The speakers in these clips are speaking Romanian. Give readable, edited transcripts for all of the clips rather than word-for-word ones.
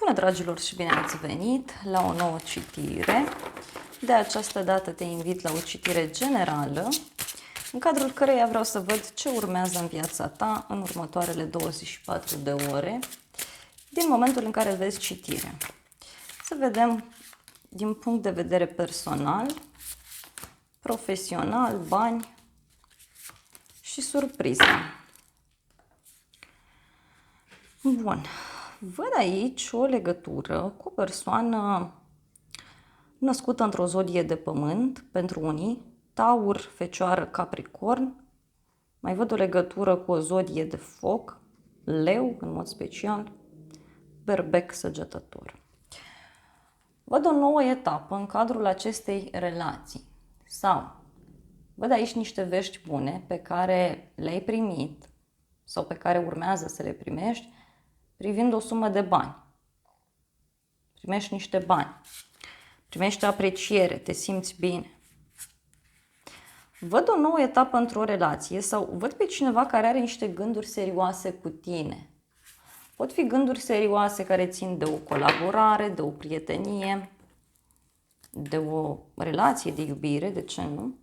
Bună, dragilor, și bine ați venit la o nouă citire. De această dată te invit la o citire generală, în cadrul căreia vreau să văd ce urmează în viața ta în următoarele 24 de ore, din momentul în care vezi citirea. Să vedem din punct de vedere personal, profesional, bani și surpriză. Bun. Văd aici o legătură cu o persoană născută într-o zodie de pământ, pentru unii, Taur, Fecioară, Capricorn. Mai văd o legătură cu o zodie de foc, Leu, în mod special, Berbec, Săgetător. Văd o nouă etapă în cadrul acestei relații. Sau văd aici niște vești bune pe care le-ai primit sau pe care urmează să le primești privind o sumă de bani. Primești niște bani. Primești apreciere, te simți bine. Văd o nouă etapă într-o relație sau văd pe cineva care are niște gânduri serioase cu tine. Pot fi gânduri serioase care țin de o colaborare, de o prietenie, de o relație de iubire, de ce nu?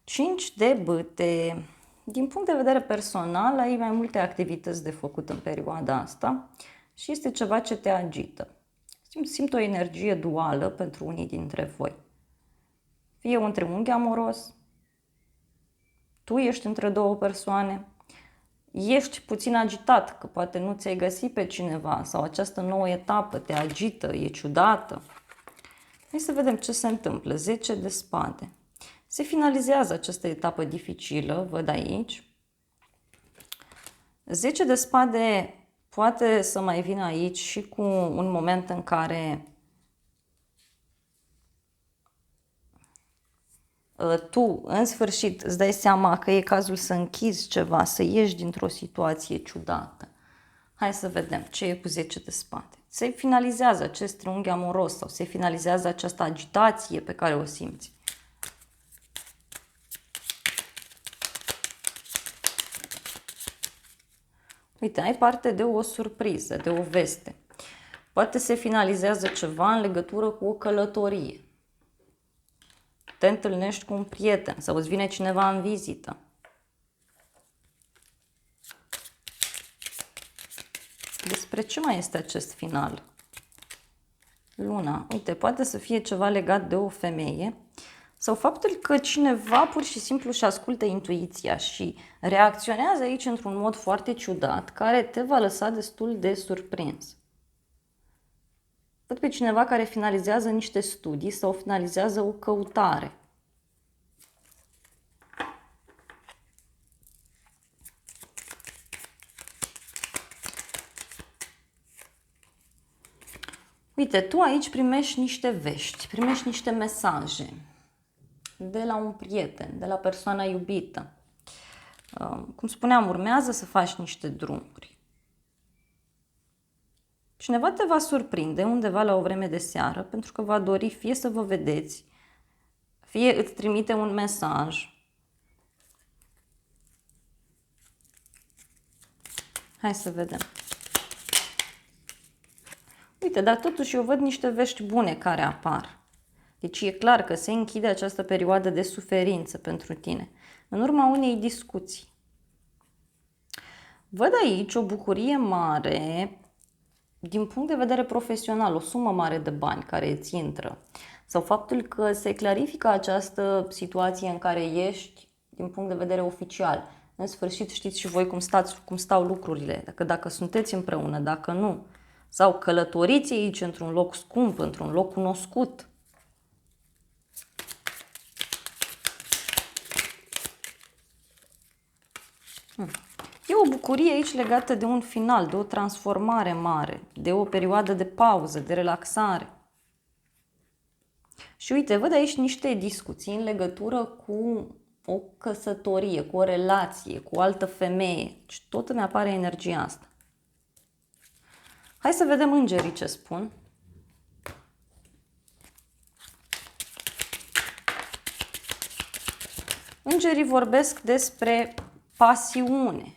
5 de bâte. Din punct de vedere personal, ai mai multe activități de făcut în perioada asta și este ceva ce te agită. Simt o energie duală pentru unii dintre voi. Fie un triunghi amoros, tu ești între două persoane, ești puțin agitat, că poate nu ți-ai găsit pe cineva sau această nouă etapă te agită, e ciudată. Hai să vedem ce se întâmplă. 10 de spade. Se finalizează această etapă dificilă, văd aici. 10 de spade poate să mai vină aici și cu un moment în care tu, în sfârșit, îți dai seama că e cazul să închizi ceva, să ieși dintr-o situație ciudată. Hai să vedem ce e cu 10 de spade. Se finalizează acest triunghi amoros sau se finalizează această agitație pe care o simți. Uite, ai parte de o surpriză, de o veste. Poate se finalizează ceva în legătură cu o călătorie. Te întâlnești cu un prieten sau îți vine cineva în vizită. Despre ce mai este acest final? Luna. Uite, poate să fie ceva legat de o femeie sau faptul că cineva pur și simplu își ascultă intuiția și reacționează aici într-un mod foarte ciudat, care te va lăsa destul de surprins. Văd pe cineva care finalizează niște studii sau finalizează o căutare. Uite, tu aici primești niște vești, primești niște mesaje de la un prieten, de la persoana iubită. Cum spuneam, urmează să faci niște drumuri. Cineva te va surprinde undeva la o vreme de seară pentru că va dori fie să vă vedeți, fie îți trimite un mesaj. Hai să vedem. Uite, dar totuși eu văd niște vești bune care apar. Deci e clar că se închide această perioadă de suferință pentru tine, în urma unei discuții. Văd aici o bucurie mare din punct de vedere profesional, o sumă mare de bani care îți intră. Sau faptul că se clarifică această situație în care ești din punct de vedere oficial. În sfârșit știți și voi cum stau lucrurile, dacă sunteți împreună, dacă nu. Sau călătoriți aici într-un loc scump, într-un loc cunoscut. E o bucurie aici legată de un final, de o transformare mare, de o perioadă de pauză, de relaxare. Și uite, văd aici niște discuții în legătură cu o căsătorie, cu o relație, cu o altă femeie. Și tot îmi apare energia asta. Hai să vedem îngerii ce spun. Îngerii vorbesc despre pasiune.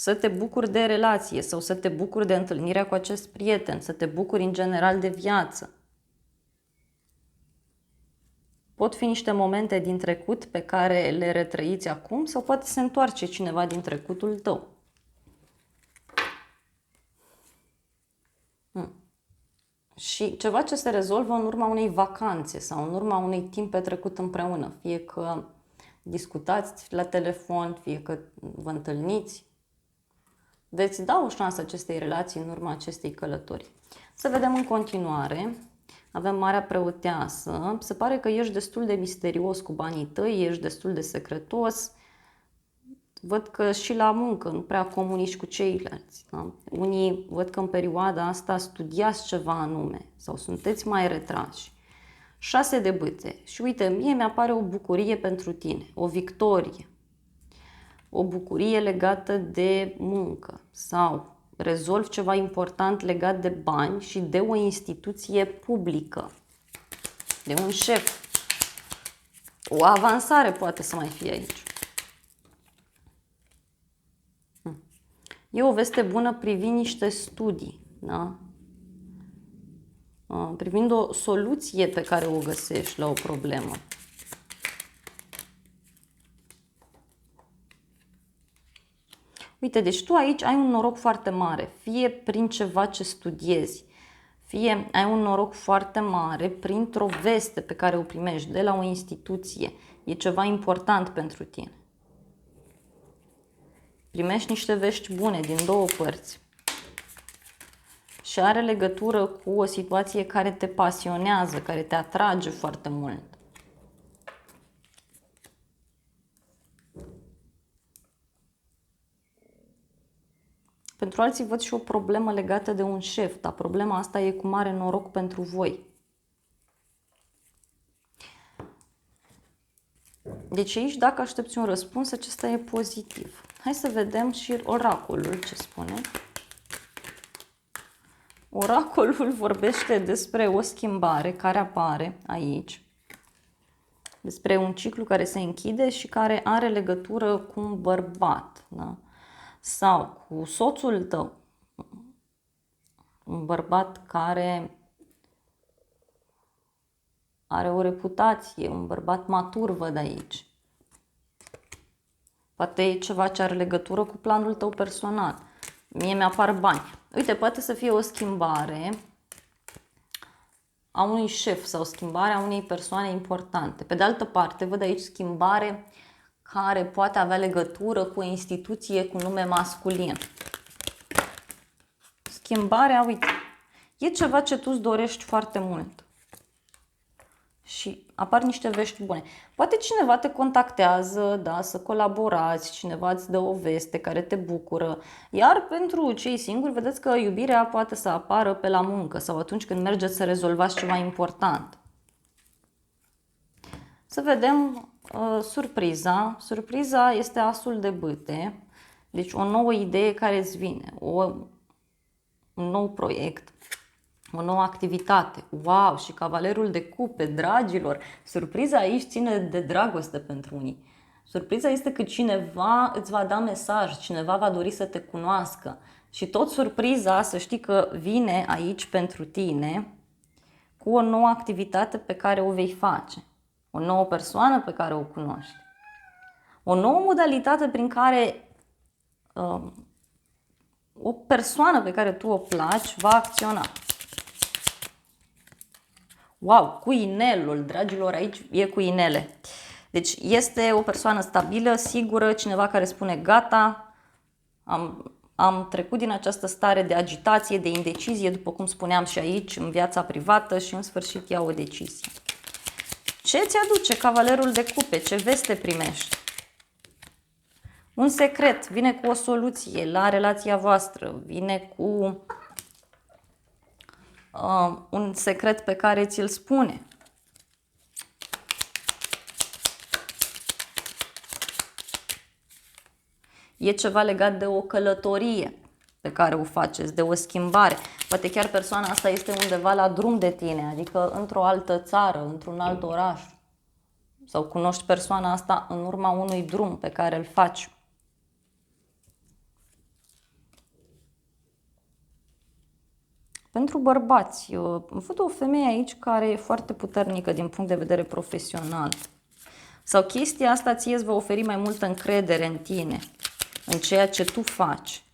să te bucuri de relație sau să te bucuri de întâlnirea cu acest prieten, să te bucuri în general de viață. Pot fi niște momente din trecut pe care le retrăiți acum sau poate se întoarce cineva din trecutul tău. Și ceva ce se rezolvă în urma unei vacanțe sau în urma unui timp petrecut împreună. Fie că discutați la telefon, fie că vă întâlniți. Veți da o șansă acestei relații în urma acestei călătorii. Să vedem în continuare. Avem Marea Preoteasă. Se pare că ești destul de misterios cu banii tăi, ești destul de secretos. Văd că și la muncă nu prea comunici cu ceilalți. Da? Unii văd că în perioada asta studiați ceva anume sau sunteți mai retrași. 6 de bâte. Și uite, mie mi-apare o bucurie pentru tine, o victorie. O bucurie legată de muncă sau rezolvi ceva important legat de bani și de o instituție publică, de un șef. O avansare poate să mai fie aici. E o veste bună privind niște studii, da? Privind o soluție pe care o găsești la o problemă. Uite, deci tu aici ai un noroc foarte mare, fie prin ceva ce studiezi, fie ai un noroc foarte mare printr-o veste pe care o primești de la o instituție. E ceva important pentru tine. Primești niște vești bune din două părți. Și are legătură cu o situație care te pasionează, care te atrage foarte mult. Pentru alții văd și o problemă legată de un șef, dar problema asta e cu mare noroc pentru voi. Deci aici, dacă aștepți un răspuns, acesta e pozitiv. Hai să vedem și oracolul ce spune. Oracolul vorbește despre o schimbare care apare aici, despre un ciclu care se închide și care are legătură cu un bărbat, da? Sau cu soțul tău, un bărbat care are o reputație, un bărbat matur, văd aici. Poate e ceva ce are legătură cu planul tău personal. Mie mi-apar bani. Uite, poate să fie o schimbare a unui șef sau schimbarea unei persoane importante. Pe de altă parte, văd aici schimbare care poate avea legătură cu o instituție cu nume masculin. Schimbarea, uite, e ceva ce tu îți dorești foarte mult. Și apar niște vești bune. Poate cineva te contactează, da, să colaborați, cineva îți dă o veste care te bucură. Iar pentru cei singuri, vedeți că iubirea poate să apară pe la muncă sau atunci când mergeți să rezolvați ceva important. Să vedem surpriza. Surpriza este asul de bâte. Deci o nouă idee care îți vine, un nou proiect. O nouă activitate. Wow! Și cavalerul de cupe, dragilor. Surpriza aici ține de dragoste pentru unii. Surpriza este că cineva îți va da mesaj, cineva va dori să te cunoască. Și tot surpriza, să știi că vine aici pentru tine cu o nouă activitate pe care o vei face. O nouă persoană pe care o cunoști. O nouă modalitate prin care o persoană pe care tu o placi va acționa. Wow, cu inelul, dragilor, aici e cu inele. Deci este o persoană stabilă, sigură, cineva care spune gata, am trecut din această stare de agitație, de indecizie, după cum spuneam și aici, în viața privată și în sfârșit ia o decizie. Ce ți aduce cavalerul de cupe? Ce veste primești? Un secret, vine cu o soluție la relația voastră, vine cu un secret pe care ți-l spune. E ceva legat de o călătorie pe care o faceți, de o schimbare. Poate chiar persoana asta este undeva la drum de tine, adică într-o altă țară, într-un alt oraș. Sau cunoști persoana asta în urma unui drum pe care îl faci. Pentru bărbați, văd o femeie aici care e foarte puternică din punct de vedere profesional. Sau chestia asta ție îți va oferi mai multă încredere în tine, în ceea ce tu faci.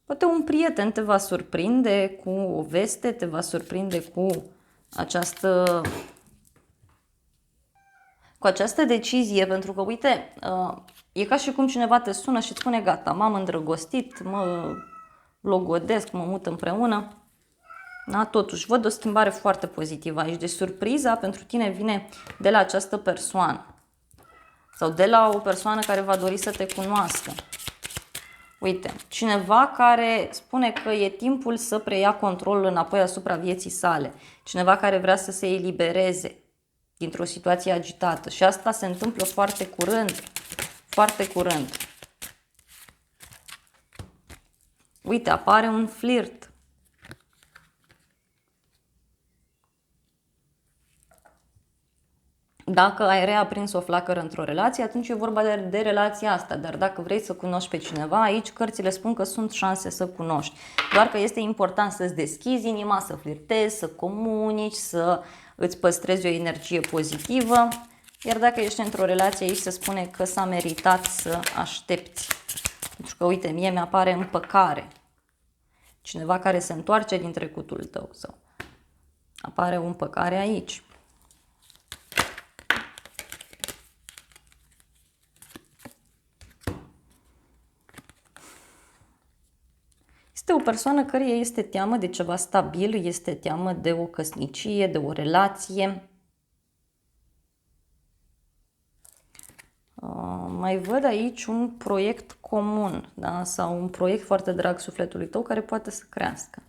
Poate un prieten te va surprinde cu o veste, te va surprinde cu această decizie, pentru că, uite, e ca și cum cineva te sună și îți spune, gata, m-am îndrăgostit, mă logodesc, mă mut împreună. Da? Totuși, văd o schimbare foarte pozitivă aici. Deci surpriza pentru tine vine de la această persoană. Sau de la o persoană care va dori să te cunoască. Uite, cineva care spune că e timpul să preia controlul înapoi asupra vieții sale. Cineva care vrea să se elibereze dintr-o situație agitată. Și asta se întâmplă foarte curând. Foarte curând. Uite, apare un flirt. Dacă ai reaprins o flacără într-o relație, atunci e vorba de relația asta. Dar dacă vrei să cunoști pe cineva, aici cărțile spun că sunt șanse să cunoști. Doar că este important să-ți deschizi inima, să flirtezi, să comunici, să îți păstrezi o energie pozitivă. Iar dacă ești într-o relație, aici se spune că s-a meritat să aștepți. Pentru că, uite, mie mi-apare împăcare. Cineva care se întoarce din trecutul tău. Sau apare o împăcare aici. Este o persoană care este teamă de ceva stabil, este teamă de o căsnicie, de o relație. Mai văd aici un proiect comun, da? Sau un proiect foarte drag sufletului tău care poate să crească.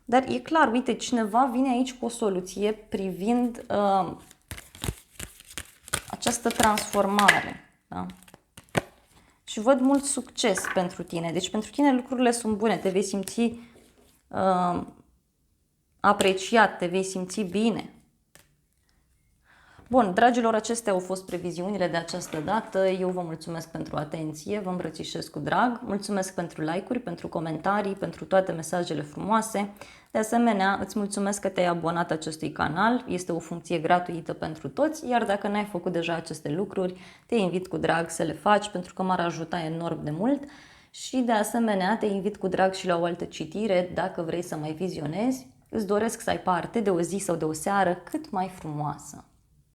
Dar e clar, uite, cineva vine aici cu o soluție privind această transformare. Da? Și văd mult succes pentru tine. Deci pentru tine lucrurile sunt bune, te vei simți apreciat, te vei simți bine. Bun, dragilor, acestea au fost previziunile de această dată. Eu vă mulțumesc pentru atenție, vă îmbrățișez cu drag. Mulțumesc pentru like-uri, pentru comentarii, pentru toate mesajele frumoase. De asemenea, îți mulțumesc că te-ai abonat acestui canal. Este o funcție gratuită pentru toți, iar dacă n-ai făcut deja aceste lucruri, te invit cu drag să le faci, pentru că m-ar ajuta enorm de mult. Și de asemenea, te invit cu drag și la o altă citire, dacă vrei să mai vizionezi. Îți doresc să ai parte de o zi sau de o seară cât mai frumoasă.